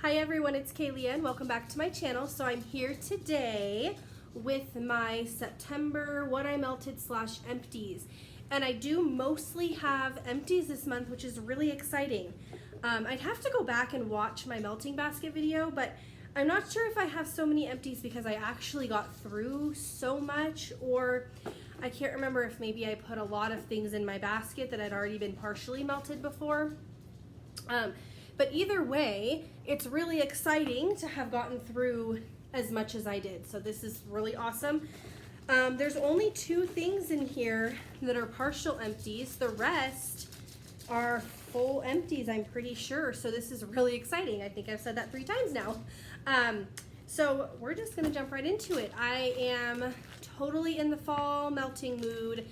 Hi everyone, it's Kaylee and welcome back to my channel. So I'm here today with my September what I melted / empties. And I do mostly have empties this month, which is really exciting. I'd have to go back and watch my melting basket video, but I'm not sure if I have so many empties because I actually got through so much, or I can't remember if maybe I put a lot of things in my basket that had already been partially melted before. But either way, it's really exciting to have gotten through as much as I did. So this is really awesome. There's only 2 things in here that are partial empties. The rest are full empties, I'm pretty sure. So this is really exciting. I think I've said that 3 times now. So we're just gonna jump right into it. I am totally in the fall melting mood.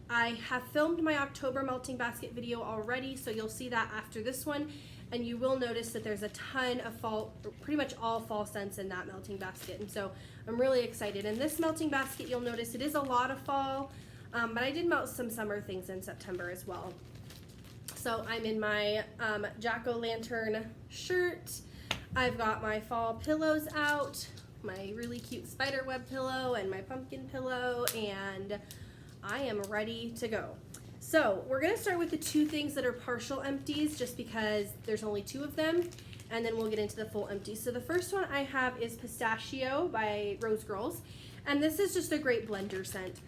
I have filmed my October melting basket video already, so you'll see that after this one. And you will notice that there's a ton of fall, pretty much all fall scents in that melting basket. And so I'm really excited. And this melting basket, you'll notice it is a lot of fall, but I did melt some summer things in September as well. So I'm in my jack-o'-lantern shirt. I've got my fall pillows out, my really cute spider web pillow and my pumpkin pillow, and I am ready to go. So we're gonna start with the 2 things that are partial empties just because there's only 2 of them, and then we'll get into the full empties. So the first one I have is Pistachio by Rose Girls, and this is just a great blender scent,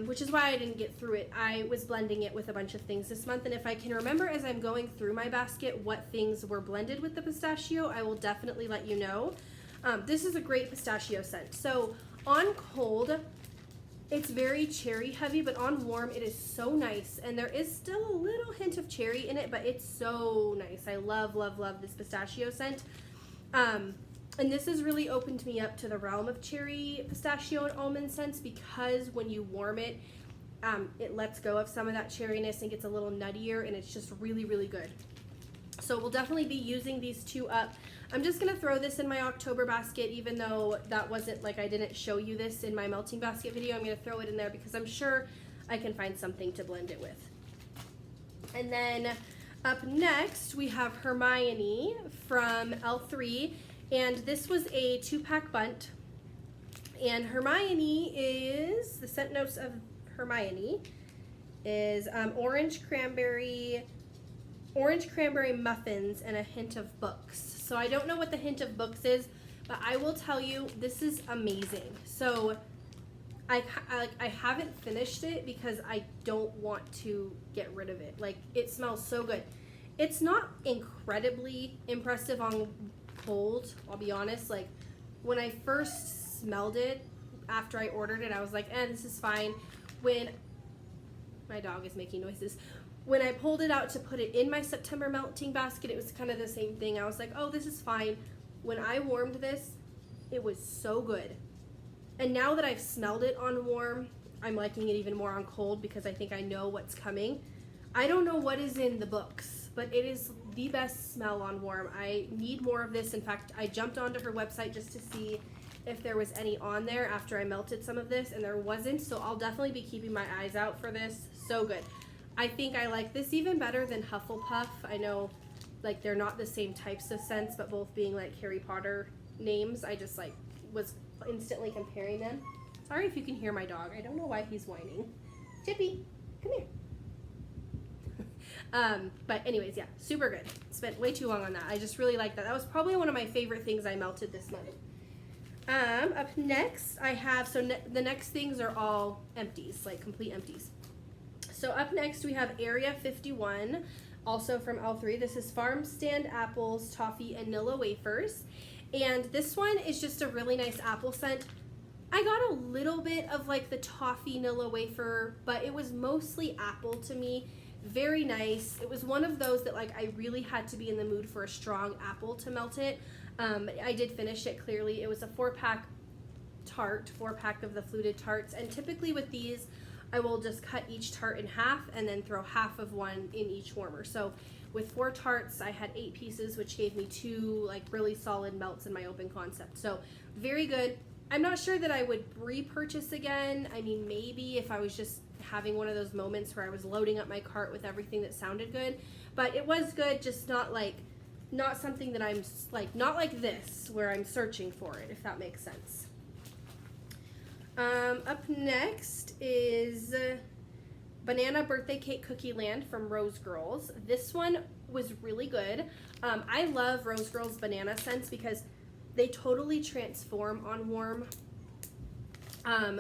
which is why I didn't get through it. I was blending it with a bunch of things this month, and if I can remember as I'm going through my basket what things were blended with the pistachio, I will definitely let you know. This is a great pistachio scent. So on cold, it's very cherry heavy, but on warm it is so nice, and there is still a little hint of cherry in it, but it's so nice. I love, love, love this pistachio scent. And this has really opened me up to the realm of cherry, pistachio, and almond scents because when you warm it, it lets go of some of that cherryness and gets a little nuttier, and it's just really, really good. So we'll definitely be using these 2 up. I'm just gonna throw this in my October basket, even though that wasn't, like, I didn't show you this in my melting basket video. I'm gonna throw it in there because I'm sure I can find something to blend it with. And then up next we have Hermione from L3, and this was a 2-pack bunt. And Hermione is, the scent notes of Hermione is orange cranberry muffins and a hint of books. So I don't know what the hint of books is, but I will tell you this is amazing. So I haven't finished it because I don't want to get rid of it. Like, it smells so good. It's not incredibly impressive on cold, I'll be honest. Like, when I first smelled it after I ordered it, I was like, this is fine. When my dog is making noises. When I pulled it out to put it in my September melting basket, it was kind of the same thing. I was like, oh, this is fine. When I warmed this, it was so good. And now that I've smelled it on warm, I'm liking it even more on cold because I think I know what's coming. I don't know what is in the books, but it is the best smell on warm. I need more of this. In fact, I jumped onto her website just to see if there was any on there after I melted some of this, and there wasn't, so I'll definitely be keeping my eyes out for this. So good. I think I like this even better than Hufflepuff. I know, like, they're not the same types of scents, but both being like Harry Potter names, I just like was instantly comparing them. Sorry if you can hear my dog. I don't know why he's whining. Chippy, come here. But anyways, yeah, super good. Spent way too long on that. I just really like that. That was probably one of my favorite things I melted this month. Up next, I have, the next things are all empties, like complete empties. So up next we have Area 51, also from L3. This is Farm Stand Apples, Toffee, and Nilla Wafers. And this one is just a really nice apple scent. I got a little bit of like the toffee Nilla wafer, but it was mostly apple to me. Very nice. It was one of those that, like, I really had to be in the mood for a strong apple to melt it. I did finish it clearly. It was a 4-pack tart, 4-pack of the fluted tarts, and typically with these, I will just cut each tart in half and then throw half of one in each warmer. So with 4 tarts, I had 8 pieces, which gave me 2 like really solid melts in my open concept. So very good. I'm not sure that I would repurchase again. I mean, maybe if I was just having one of those moments where I was loading up my cart with everything that sounded good, but it was good, just not like not something that I'm like, not like this where I'm searching for it, if that makes sense. Up next is Banana Birthday Cake Cookie Land from Rose Girls. This one was really good. I love Rose Girls banana scents because they totally transform on warm.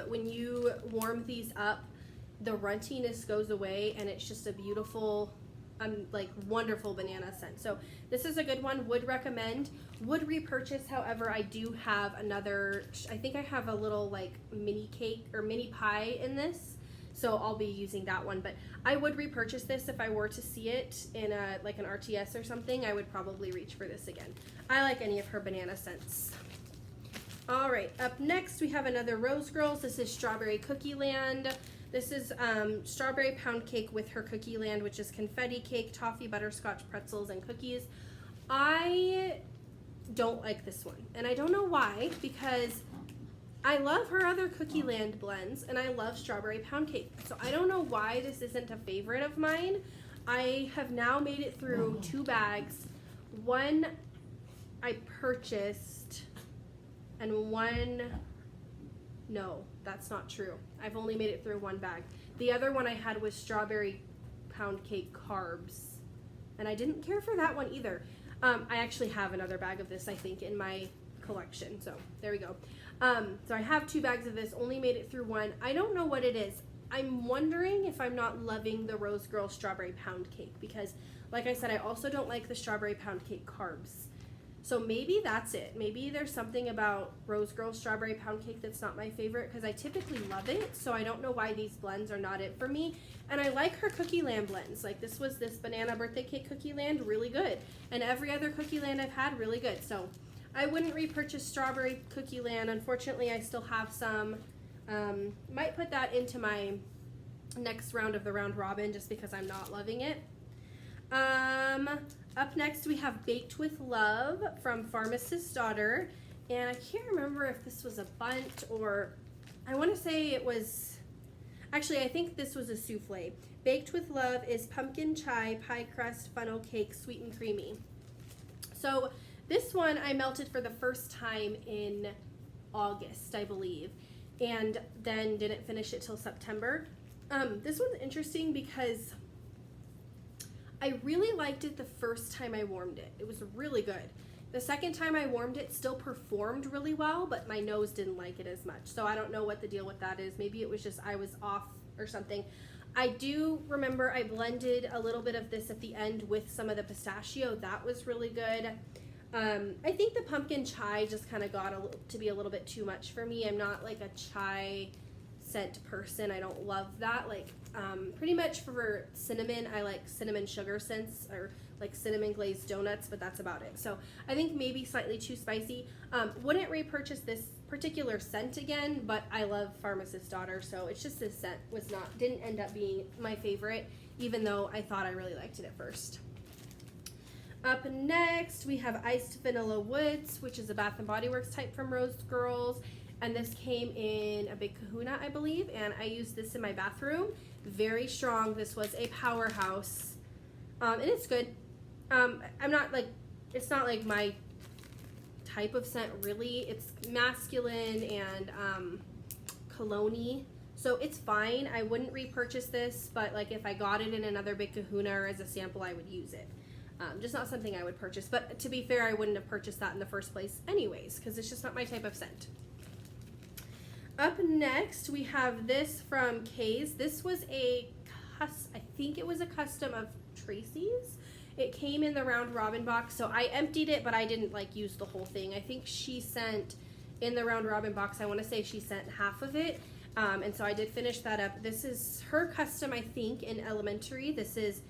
When you warm these up, the runtiness goes away and it's just a beautiful, like wonderful banana scent. So this is a good one, would recommend, would repurchase. However, I do have another, I think I have a little like mini cake or mini pie in this, so I'll be using that one. But I would repurchase this if I were to see it in a like an RTS or something. I would probably reach for this again. I like any of her banana scents. All right, up next we have another Rose Girls. This is Strawberry Cookie Land. This is strawberry pound cake with her Cookie Land, which is confetti cake, toffee, butterscotch, pretzels, and cookies. I don't like this one, and I don't know why, because I love her other Cookie Land blends, and I love strawberry pound cake. So I don't know why this isn't a favorite of mine. I have now made it through 2 bags. One I purchased, and one, no, that's not true. I've only made it through 1 bag. The other one I had was strawberry pound cake carbs, and I didn't care for that one either. I actually have another bag of this, I think, in my collection, so there we go. So I have 2 bags of this, only made it through 1. I don't know what it is. I'm wondering if I'm not loving the Rose Girl strawberry pound cake, because like I said, I also don't like the strawberry pound cake carbs. So maybe that's it. Maybe there's something about Rose Girl strawberry pound cake that's not my favorite, because I typically love it. So I don't know why these blends are not it for me. And I like her Cookie Land blends. Like this Banana Birthday Cake Cookie Land, really good. And every other Cookie Land I've had, really good. So I wouldn't repurchase Strawberry Cookie Land. Unfortunately, I still have some. Might put that into my next round of the round robin just because I'm not loving it. Up next we have Baked with Love from Pharmacist's Daughter, and I can't remember if this was a bunt or, I want to say it was, actually I think this was a souffle. Baked with Love is pumpkin chai pie crust funnel cake, sweet and creamy. So this one I melted for the first time in August, I believe, and then didn't finish it till September. This one's interesting because I really liked it the first time I warmed it. It was really good. The second time I warmed it, still performed really well, but my nose didn't like it as much. So I don't know what the deal with that is. Maybe it was just I was off or something. I do remember I blended a little bit of this at the end with some of the pistachio. That was really good. I think the pumpkin chai just kind of got to be a little bit too much for me. I'm not like a chai scent person. I don't love that. Like pretty much for cinnamon, I like cinnamon sugar scents or like cinnamon glazed donuts, but that's about it. So I think maybe slightly too spicy. Wouldn't repurchase this particular scent again, but I love Pharmacist's Daughter, so it's just this scent didn't end up being my favorite, even though I thought I really liked it at first. Up next, we have Iced Vanilla Woods, which is a Bath & Body Works type from Rose Girls. And this came in a big kahuna, I believe, and I used this in my bathroom. Very strong. This was a powerhouse. And it's good. I'm not like, it's not like my type of scent really. It's masculine and cologne-y. So it's fine. I wouldn't repurchase this, but like if I got it in another big kahuna or as a sample, I would use it. Just not something I would purchase. But to be fair, I wouldn't have purchased that in the first place anyways, because it's just not my type of scent. Up next, we have this from Kay's. This was I think it was a custom of Tracy's. It came in the round robin box, so I emptied it, but I didn't like use the whole thing. I think she sent in the round robin box, I want to say she sent half of it, and so I did finish that up. This is her custom, I think, in elementary. This is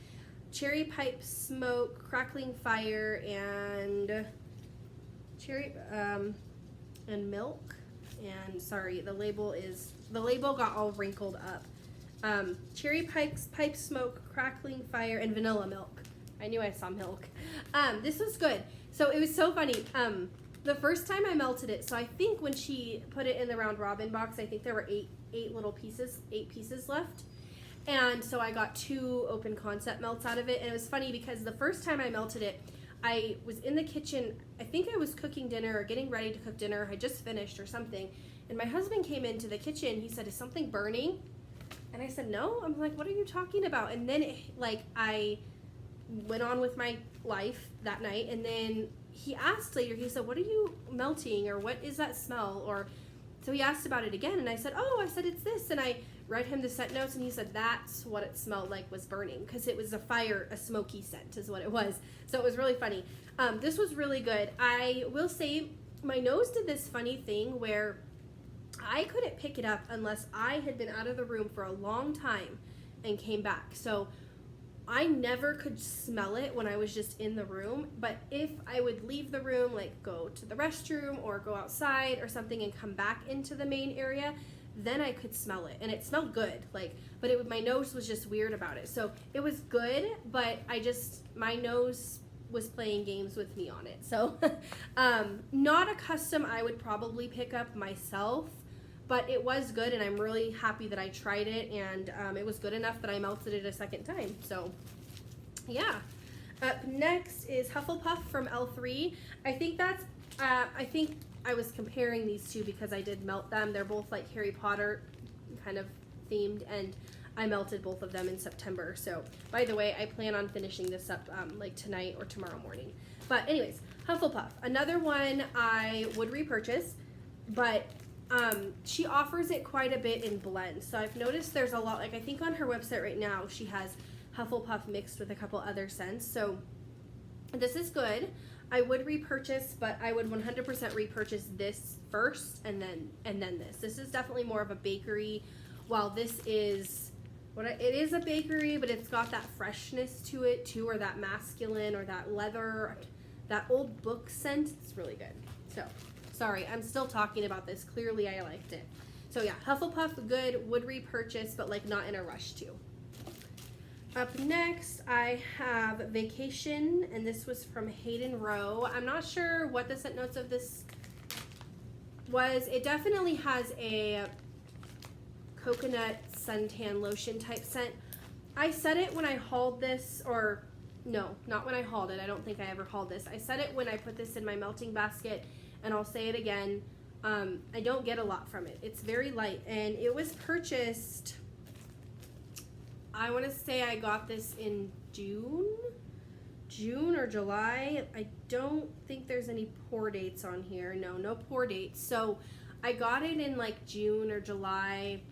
cherry pipe smoke, crackling fire, and cherry and milk. And sorry, the label got all wrinkled up. Cherry pipe smoke, crackling fire, and vanilla milk. I knew I saw milk. This was good. So it was so funny. The first time I melted it, so I think when she put it in the round robin box, I think there were eight pieces left. And so I got 2 open concept melts out of it. And it was funny because the first time I melted it, I was in the kitchen. I think I was cooking dinner or getting ready to cook dinner. I just finished or something. And my husband came into the kitchen. He said, "Is something burning?" And I said, "No." I'm like, "What are you talking about?" And then I went on with my life that night. And then he asked later, he said, "What are you melting?" Or "What is that smell?" Or so he asked about it again. And I said, I said, "It's this." And I read him the scent notes, and he said that's what it smelled like was burning, because it was a smoky scent is what it was. So it was really funny. This was really good. I will say my nose did this funny thing where I couldn't pick it up unless I had been out of the room for a long time and came back. So I never could smell it when I was just in the room, but if I would leave the room, like go to the restroom or go outside or something and come back into the main area, then I could smell it, and it smelled good. But my nose was just weird about it. So it was good, but my nose was playing games with me on it. So not a custom I would probably pick up myself, but it was good, and I'm really happy that I tried it, and it was good enough that I melted it a second time. So yeah. Up next is Hufflepuff from L3. I think I was comparing these two because I did melt them. They're both like Harry Potter kind of themed, and I melted both of them in September. So, by the way, I plan on finishing this up like tonight or tomorrow morning. But anyways, Hufflepuff, another one I would repurchase, but she offers it quite a bit in blends. So I've noticed there's a lot, like I think on her website right now, she has Hufflepuff mixed with a couple other scents. So this is good. I would repurchase, but I would 100% repurchase this first and then this. This is definitely more of a bakery, while this is it is a bakery, but it's got that freshness to it too, or that masculine or that leather, that old book scent. It's really good. So, sorry, I'm still talking about this. Clearly I liked it. So yeah, Hufflepuff, good, would repurchase, but like not in a rush to. Up next, I have Vacation, and this was from Hayden Rowe. I'm not sure what the scent notes of this was. It definitely has a coconut suntan lotion type scent. I said it when I hauled this, or no, not when I hauled it. I don't think I ever hauled this. I said it when I put this in my melting basket, and I'll say it again. I don't get a lot from it. It's very light, and it was purchased, I want to say I got this in June or July. I don't think there's any pour dates on here. No pour dates. So I got it in like June or July.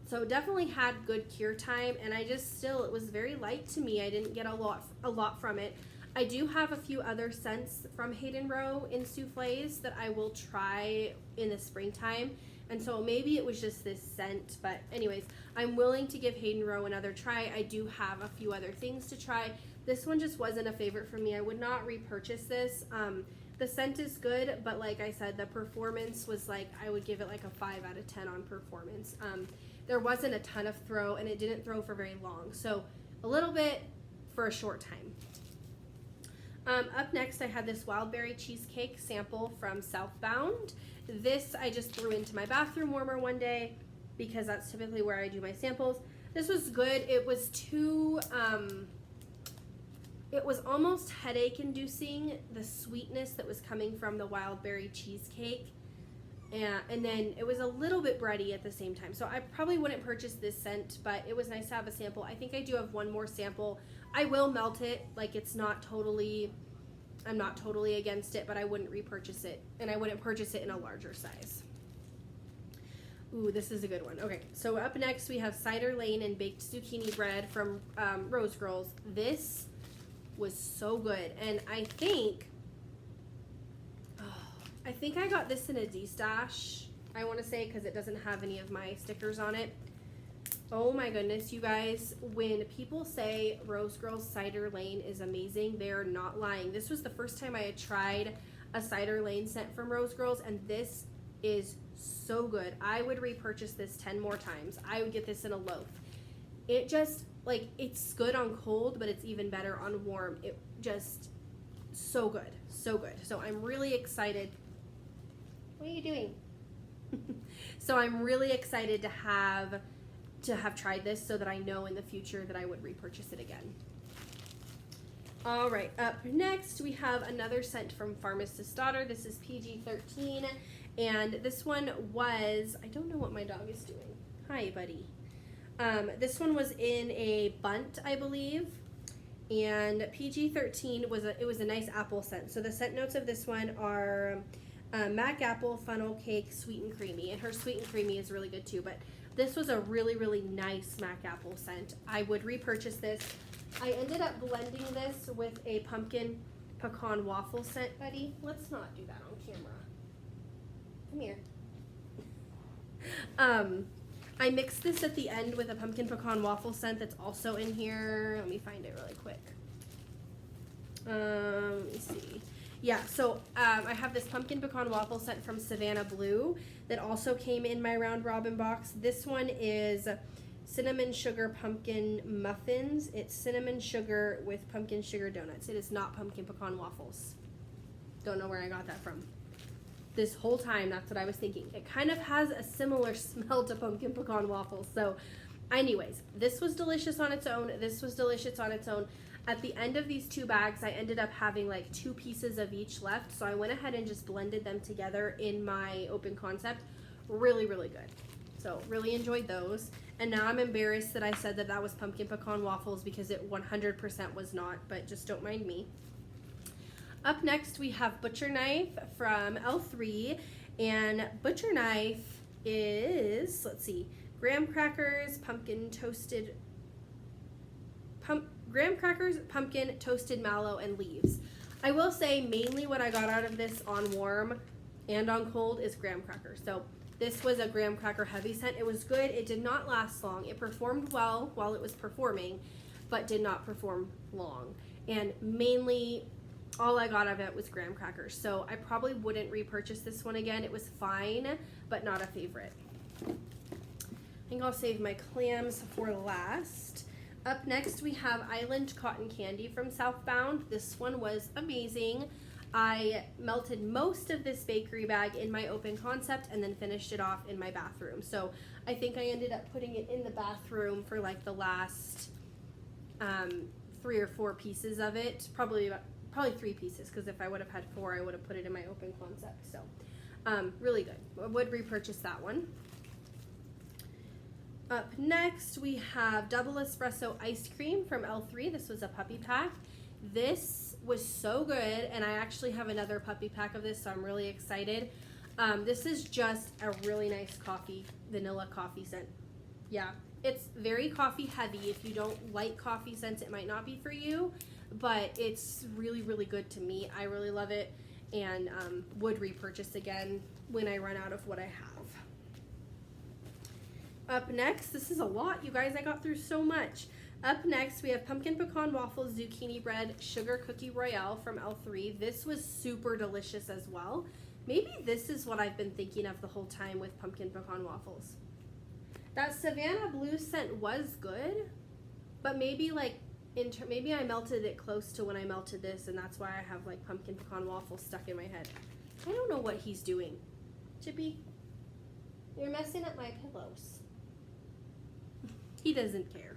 So it definitely had good cure time, and it was very light to me. I didn't get a lot from it. I do have a few other scents from Hayden Rowe in souffles that I will try in the springtime. And so maybe it was just this scent, but anyways, I'm willing to give Hayden Rowe another try. I do have a few other things to try. This one just wasn't a favorite for me. I would not repurchase this. The scent is good, but like I said, the performance was like, I would give it like a 5 out of 10 on performance. There wasn't a ton of throw, and it didn't throw for very long. So a little bit for a short time. Up next, I had this wild berry cheesecake sample from Southbound. This I just threw into my bathroom warmer one day because that's typically where I do my samples. This was good. It was it was almost headache inducing, the sweetness that was coming from the wild berry cheesecake. And then it was a little bit bready at the same time. So I probably wouldn't purchase this scent, but it was nice to have a sample. I think I do have one more sample. I will melt it. Like, I'm not totally against it, but I wouldn't repurchase it. And I wouldn't purchase it in a larger size. Ooh, this is a good one. Okay, so up next we have Cider Lane and Baked Zucchini Bread from Rose Girls. This was so good. And I think I got this in a D-stash, I want to say, because it doesn't have any of my stickers on it. Oh my goodness, you guys, when people say Rose Girls Cider Lane is amazing, they're not lying. This was the first time I had tried a Cider Lane scent from Rose Girls, and this is so good. I would repurchase this 10 more times. I would get this in a loaf. It just, like, it's good on cold, but it's even better on warm. It just, so good, so good. So I'm really excited. What are you doing? So I'm really excited to have tried this so that I know in the future that I would repurchase it again. All right, up next we have another scent from Pharmacist's Daughter. This is PG-13, and this one was, I don't know what my dog is doing. Hi, buddy. This one was in a bunt, I believe, and PG-13 was a nice apple scent. So the scent notes of this one are mac apple, funnel cake, sweet and creamy, and her sweet and creamy is really good too, but this was a really, really nice mac apple scent. I would repurchase this. I ended up blending this with a pumpkin pecan waffle scent, buddy. Let's not do that on camera. Come here. I mixed this at the end with a pumpkin pecan waffle scent that's also in here. Let me find it really quick. Let me see. Yeah, so I have this pumpkin pecan waffle scent from Savannah Blue that also came in my round robin box. This one is cinnamon sugar pumpkin muffins. It's cinnamon sugar with pumpkin sugar donuts. It is not pumpkin pecan waffles. Don't know where I got that from. This whole time, that's what I was thinking. It kind of has a similar smell to pumpkin pecan waffles. So anyways, this was delicious on its own. This was delicious on its own. At the end of these 2 bags, I ended up having like 2 pieces of each left. So I went ahead and just blended them together in my open concept. Really, really good. So really enjoyed those. And now I'm embarrassed that I said that that was pumpkin pecan waffles because it 100% was not, but just don't mind me. Up next we have Butcher Knife from L3, and Butcher Knife is, let's see, graham crackers, pumpkin, toasted mallow, and leaves. I will say mainly what I got out of this on warm and on cold is graham crackers. So this was a graham cracker heavy scent. It was good. It did not last long. It performed well while it was performing, but did not perform long. And mainly all I got of it was graham crackers. So I probably wouldn't repurchase this one again. It was fine, but not a favorite. I think I'll save my clams for last. Up next we have Island Cotton Candy from Southbound. This one was amazing. I melted most of this bakery bag in my open concept and then finished it off in my bathroom. So I think I ended up putting it in the bathroom for like the last 3 or 4 pieces of it. Probably 3 pieces, because if I would have had 4, I would have put it in my open concept. So really good. I would repurchase that one. Up next we have Double Espresso Ice Cream from L3. This was a puppy pack. This was so good, and I actually have another puppy pack of this, so I'm really excited. This is just a really nice vanilla coffee scent. Yeah, it's very coffee heavy. If you don't like coffee scents, it might not be for you, but it's really, really good to me. I really love it, and would repurchase again when I run out of what I have. Up next, this is a lot, you guys. I got through so much. Up next, we have Pumpkin Pecan Waffles Zucchini Bread Sugar Cookie Royale from L3. This was super delicious as well. Maybe this is what I've been thinking of the whole time with Pumpkin Pecan Waffles. That Savannah Blue scent was good, but maybe like maybe I melted it close to when I melted this, and that's why I have like Pumpkin Pecan Waffles stuck in my head. I don't know what he's doing. Chippy, you're messing up my pillows. He doesn't care.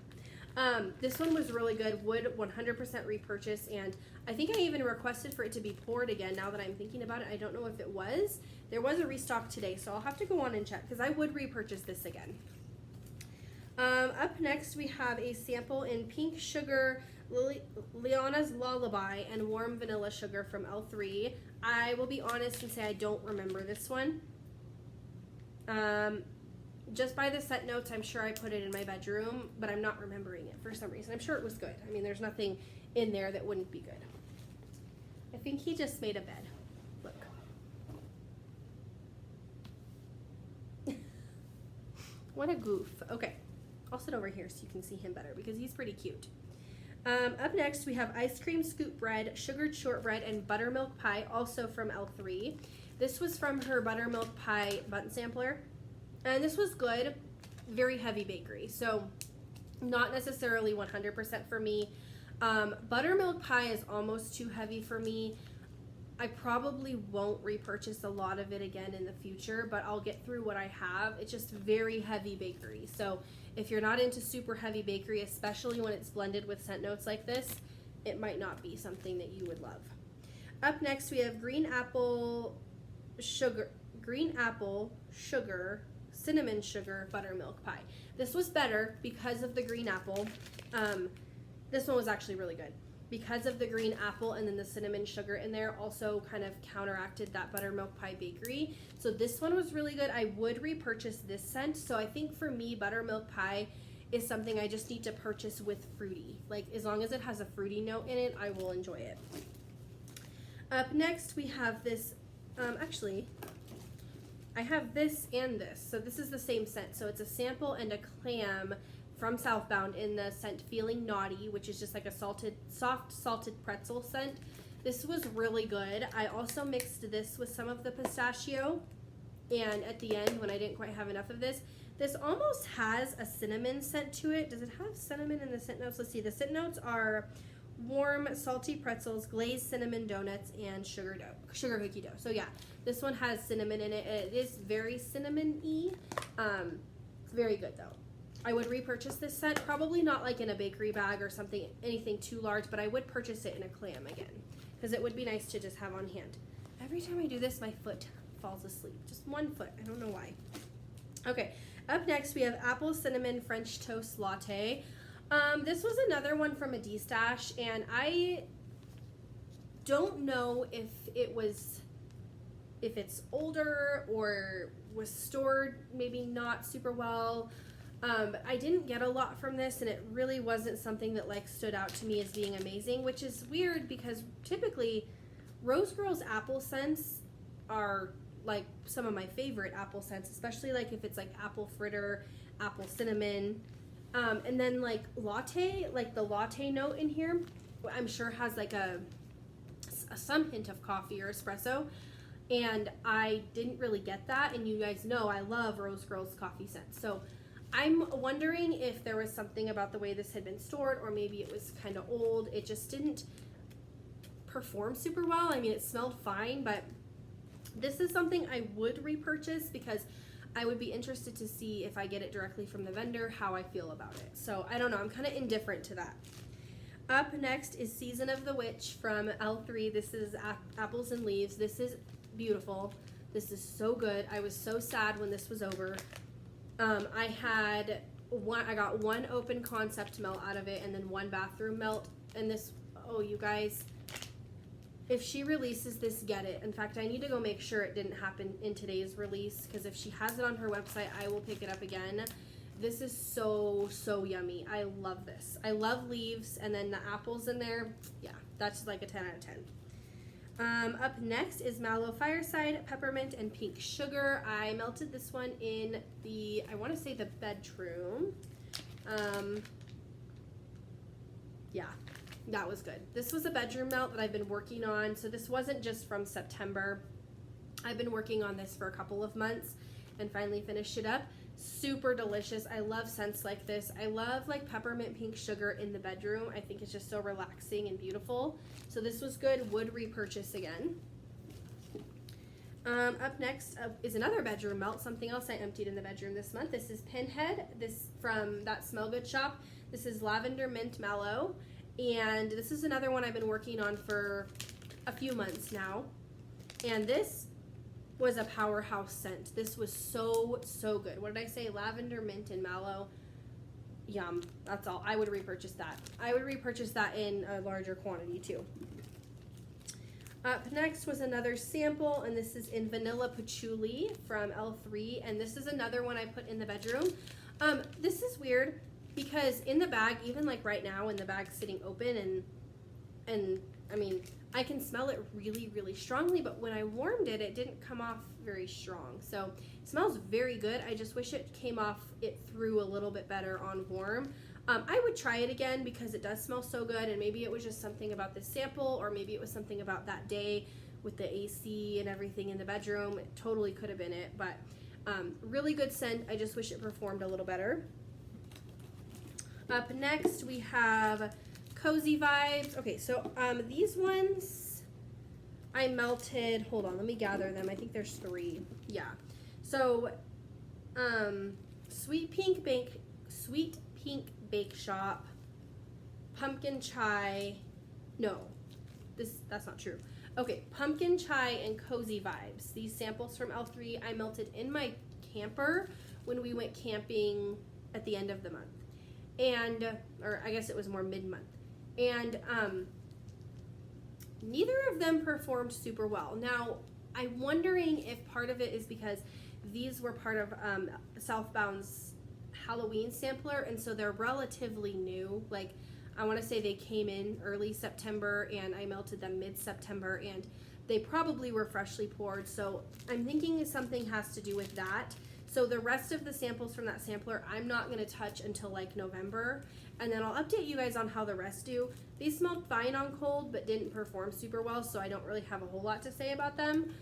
This one was really good. Would 100% repurchase, and I think I even requested for it to be poured again. Now that I'm thinking about it, I don't know if it was. There was a restock today, so I'll have to go on and check, because I would repurchase this again. Up next, we have a sample in Pink Sugar, Liana's Lullaby, and Warm Vanilla Sugar from L3. I will be honest and say I don't remember this one. Just by the set notes, I'm sure I put it in my bedroom, but I'm not remembering it for some reason. I'm sure it was good. I mean, there's nothing in there that wouldn't be good. I think he just made a bed. Look. What a goof. Okay, I'll sit over here so you can see him better because he's pretty cute. Up next, we have Ice Cream Scoop Bread, Sugared Shortbread, and Buttermilk Pie, also from L3. This was from her Buttermilk Pie Bun Sampler. And this was good, very heavy bakery, so not necessarily 100% for me. Buttermilk pie is almost too heavy for me. I probably won't repurchase a lot of it again in the future, but I'll get through what I have. It's just very heavy bakery, so if you're not into super heavy bakery, especially when it's blended with scent notes like this, it might not be something that you would love. Up next, we have green apple sugar, cinnamon sugar buttermilk pie. This was better because of the green apple. This one was actually really good. Because of the green apple and then the cinnamon sugar in there also kind of counteracted that buttermilk pie bakery. So this one was really good. I would repurchase this scent. So I think for me, buttermilk pie is something I just need to purchase with fruity. Like, as long as it has a fruity note in it, I will enjoy it. Up next, we have this, actually, I have this and this. So this is the same scent. So it's a sample and a clam from Southbound in the scent Feeling Naughty, which is just like a soft salted pretzel scent. This was really good. I also mixed this with some of the pistachio, and at the end, when I didn't quite have enough of this almost has a cinnamon scent to it. Does it have cinnamon in the scent notes? Let's see. The scent notes are warm, salty pretzels, glazed cinnamon donuts, and sugar cookie dough. So yeah, this one has cinnamon in it. It is very cinnamon-y. It's very good though. I would repurchase this scent, probably not like in a bakery bag or something, anything too large, but I would purchase it in a clam again, because it would be nice to just have on hand. Every time I do this, my foot falls asleep. Just one foot. I don't know why. Okay, up next we have apple cinnamon French toast latte. This was another one from a D-stash, and I don't know if it's older or was stored maybe not super well. But I didn't get a lot from this, and it really wasn't something that like stood out to me as being amazing, which is weird because typically Rose Girl's apple scents are like some of my favorite apple scents, especially like if it's like apple fritter, apple cinnamon, and then like latte, like the latte note in here, I'm sure has like some hint of coffee or espresso, and I didn't really get that. And you guys know I love Rose Girl's coffee scents, so I'm wondering if there was something about the way this had been stored, or maybe it was kind of old. It just didn't perform super well. I mean, it smelled fine, but this is something I would repurchase because I would be interested to see if I get it directly from the vendor, how I feel about it. So I don't know, I'm kind of indifferent to that. Up next is Season of the Witch from L3. This is Apples and Leaves. This is beautiful. This is so good. I was so sad when this was over. I got one open concept melt out of it and then one bathroom melt. And this, oh, you guys, if she releases this, get it. In fact, I need to go make sure it didn't happen in today's release, because if she has it on her website, I will pick it up again. This is so, so yummy. I love this. I love leaves, and then the apples in there, yeah, that's like a 10 out of 10. Up next is Mallow Fireside, Peppermint, and Pink Sugar. I melted this one in the, I want to say the bedroom. Yeah, that was good. This was a bedroom melt that I've been working on. So this wasn't just from September. I've been working on this for a couple of months and finally finished it up. Super delicious. I love scents like this. I love like peppermint pink sugar in the bedroom. I think it's just so relaxing and beautiful. So this was good. Would repurchase again. Up next is another bedroom melt, something else I emptied in the bedroom this month. This is Pinhead. This from that Smell Good shop. This is Lavender Mint Mallow. And this is another one I've been working on for a few months now. And this was a powerhouse scent. This was so, so good. What did I say? Lavender, mint, and mallow. Yum. That's all. I would repurchase that. I would repurchase that in a larger quantity too. Up next was another sample, and this is in Vanilla Patchouli from L3, and this is another one I put in the bedroom. This is weird because in the bag, even like right now when the bag's sitting open and I mean, I can smell it really, really strongly, but when I warmed it, it didn't come off very strong. So it smells very good. I just wish it came off it through a little bit better on warm. I would try it again because it does smell so good, and maybe it was just something about this sample, or maybe it was something about that day with the AC and everything in the bedroom. It totally could have been it, but really good scent. I just wish it performed a little better. Up next, we have Cozy Vibes. Okay, so these ones I melted. Hold on, let me gather them. I think there's 3. Yeah. So Sweet Pink Bake Shop, Pumpkin Chai, No, that's not true. Okay, pumpkin chai and cozy vibes. These samples from L3 I melted in my camper when we went camping at the end of the month. And, or I guess it was more mid-month. And neither of them performed super well. Now, I'm wondering if part of it is because these were part of Southbound's Halloween sampler, and so they're relatively new. Like, I want to say they came in early September, and I melted them mid-September, and they probably were freshly poured. So I'm thinking something has to do with that. So the rest of the samples from that sampler, I'm not going to touch until like November, and then I'll update you guys on how the rest do. These smelled fine on cold, but didn't perform super well, so I don't really have a whole lot to say about them.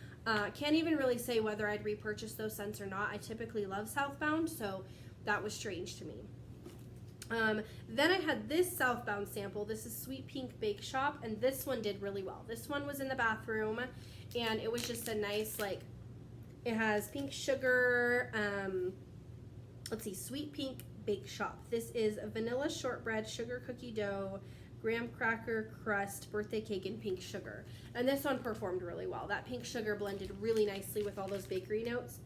Can't even really say whether I'd repurchase those scents or not. I typically love Southbound, so that was strange to me. Then I had this Southbound sample. This is Sweet Pink Bake Shop, and this one did really well. This one was in the bathroom, and it was just a nice, like, it has pink sugar, let's see, Sweet Pink Bake Shop. This is vanilla shortbread, sugar cookie dough, graham cracker crust, birthday cake, and pink sugar. And this one performed really well. That pink sugar blended really nicely with all those bakery notes.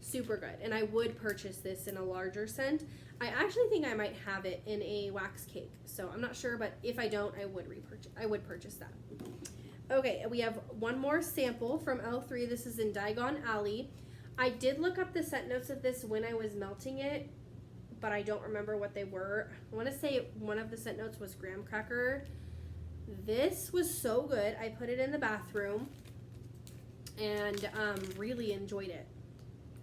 Super good. And I would purchase this in a larger scent. I actually think I might have it in a wax cake. So I'm not sure, but if I don't, I would purchase that. Okay, we have one more sample from L3. This is in Diagon Alley. I did look up the scent notes of this when I was melting it, but I don't remember what they were. I want to say one of the scent notes was graham cracker. This was so good. I put it in the bathroom and really enjoyed it.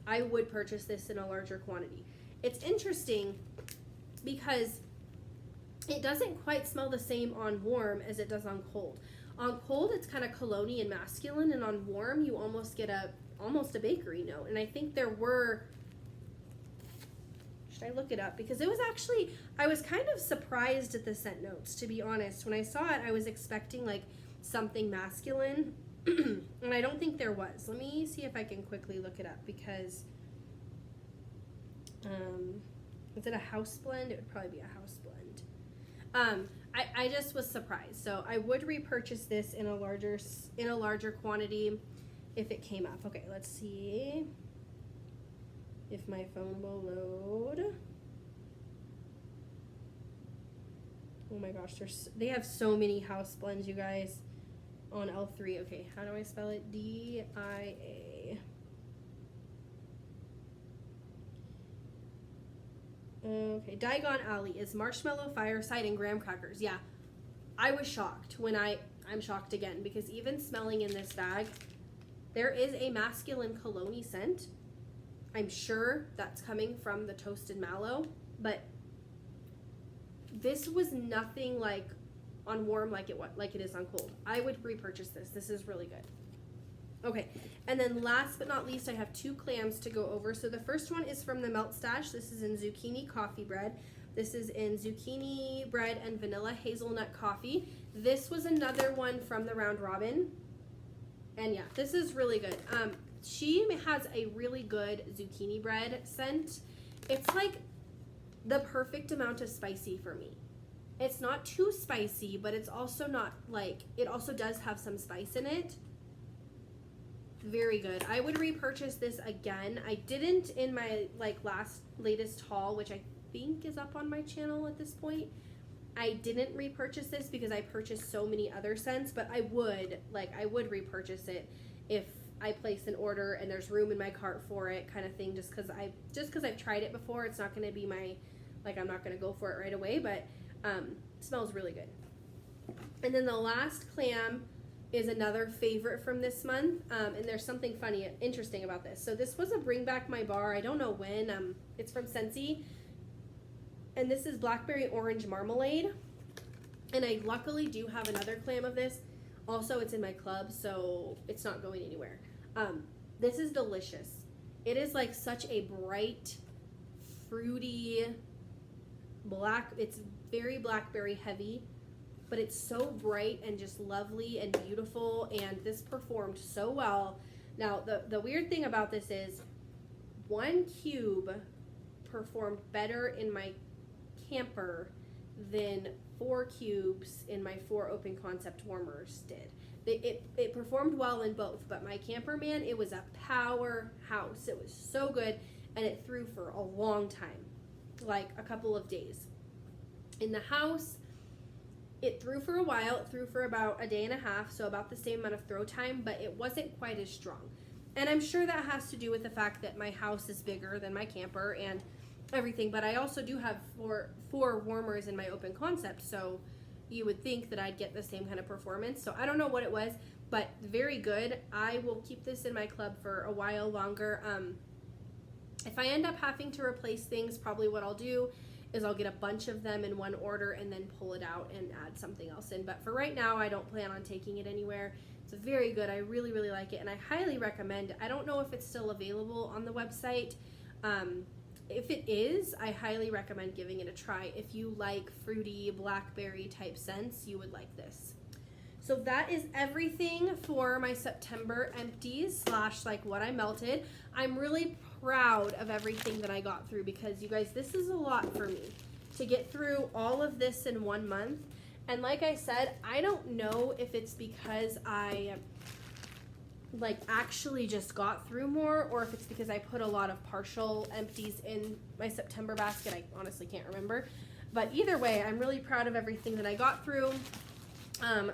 I would purchase this in a larger quantity. It's interesting because it doesn't quite smell the same on warm as it does on cold. On cold, it's kind of cologne-y and masculine, and on warm, you almost get almost a bakery note. And I think there were, should I look it up? Because it was actually, I was kind of surprised at the scent notes, to be honest. When I saw it, I was expecting like something masculine, and I don't think there was. Let me see if I can quickly look it up, because is it a house blend? It would probably be a house blend. I just was surprised, so I would repurchase this in a larger quantity if it came up. Okay, let's see if my phone will load. Oh my gosh, they have so many house blends, you guys, on L3. Okay, how do I spell it? D-I-A. Okay, Diagon Alley is marshmallow, fireside, and graham crackers. Yeah, I was shocked when I'm shocked again, because even smelling in this bag, there is a masculine cologne scent. I'm sure that's coming from the toasted mallow, but this was nothing like on warm like it is on cold. I would repurchase this. This is really good. Okay, and then last but not least, I have two clams to go over. So the first one is from the Melt Stash. This is in zucchini coffee bread. This is in zucchini bread and vanilla hazelnut coffee. This was another one from the Round Robin. And yeah, this is really good. She has a really good zucchini bread scent. It's like the perfect amount of spicy for me. It's not too spicy, but it's also not like, it also does have some spice in it. Very good. I would repurchase this again. I didn't in my latest haul, which I think is up on my channel at this point. I didn't repurchase this because I purchased so many other scents, but I would repurchase it if I place an order and there's room in my cart for it, kind of thing, just because I've tried it before. It's not going to be my, I'm not going to go for it right away, but it smells really good. And then the last clam is another favorite from this month, and there's something funny, interesting about this. So this was a Bring Back My Bar, I don't know when, it's from Scentsy, and this is Blackberry Orange Marmalade, and I luckily do have another clam of this. Also, it's in my club, so it's not going anywhere. This is delicious. It is like such a bright, fruity, it's very blackberry heavy, but it's so bright and just lovely and beautiful, and this performed so well. Now, the weird thing about this is 1 cube performed better in my camper than 4 cubes in my 4 open concept warmers did. It performed well in both, but my Camperman, it was a powerhouse. It was so good, and it threw for a long time, like a couple of days. In the house, it threw for a while. It threw for about a day and a half, so about the same amount of throw time, but it wasn't quite as strong. And I'm sure that has to do with the fact that my house is bigger than my camper and everything, but I also do have four warmers in my open concept, so you would think that I'd get the same kind of performance. So I don't know what it was, but very good. I will keep this in my club for a while longer. If I end up having to replace things, probably what I'll do is I'll get a bunch of them in one order and then pull it out and add something else in. But for right now, I don't plan on taking it anywhere. It's very good. I really, really like it, and I highly recommend it. I don't know if it's still available on the website. If it is, I highly recommend giving it a try. If you like fruity blackberry type scents, you would like this. So that is everything for my September empties / like what I melted. I'm really proud of everything that I got through because you guys, this is a lot for me to get through all of this in 1 month. And like I said, I don't know if it's because I like actually just got through more or if it's because I put a lot of partial empties in my September basket. I honestly can't remember. But either way, I'm really proud of everything that I got through.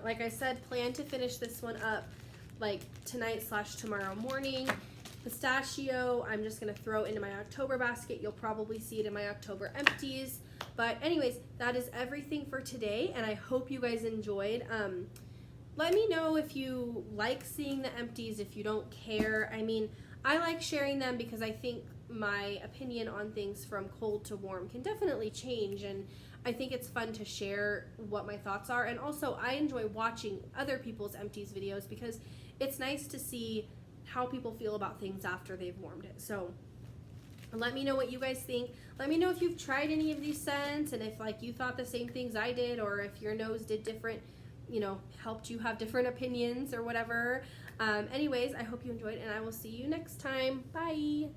Like I said, plan to finish this one up like tonight / tomorrow morning. Pistachio, I'm just going to throw into my October basket. You'll probably see it in my October empties. But anyways, that is everything for today, and I hope you guys enjoyed. Let me know if you like seeing the empties, if you don't care. I mean, I like sharing them because I think my opinion on things from cold to warm can definitely change, and I think it's fun to share what my thoughts are. And also, I enjoy watching other people's empties videos because it's nice to see how people feel about things after they've warmed it. So let me know what you guys think. Let me know if you've tried any of these scents and if like you thought the same things I did, or if your nose did different, helped you have different opinions or whatever. Anyways, I hope you enjoyed, and I will see you next time. Bye.